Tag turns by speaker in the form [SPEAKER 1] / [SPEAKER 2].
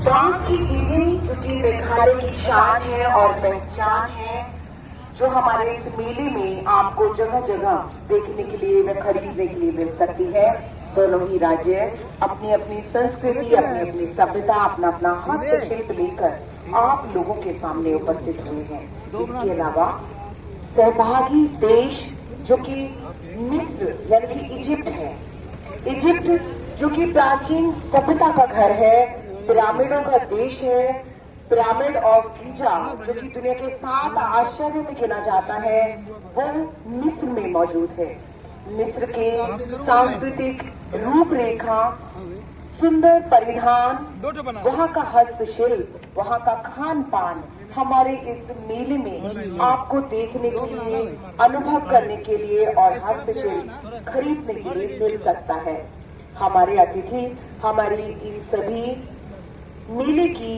[SPEAKER 1] बांस की चीजें जो कि मेघालय की शान है और पहचान है, जो हमारे इस मेले में आपको जगह जगह देखने के लिए व खरीदने के लिए मिल सकती है। दोनों ही राज्य अपनी अपनी संस्कृति, अपनी अपनी सभ्यता, अपना अपना हस्तशिल्प लेकर आप लोगों के सामने उपस्थित हुए हैं। इसके अलावा सहभागी देश जो कि मिस्र यानी कि इजिप्ट है, इजिप्ट जो कि प्राचीन सभ्यता का घर है, पिरामिडों का देश है, पिरामिड ऑफ गीजा जो कि दुनिया के 7 आश्चर्य में गिना जाता है, वो मिस्र में मौजूद है। मिस्र के सांस्कृतिक रूपरेखा, सुंदर परिधान, वहाँ का हस्तशिल्प, वहाँ का खान पान हमारे इस मेले में आपको देखने के लिए, अनुभव करने के लिए और हस्तशिल्प खरीदने के लिए मिल सकता है। हमारे अतिथि हमारी इन सभी मेले की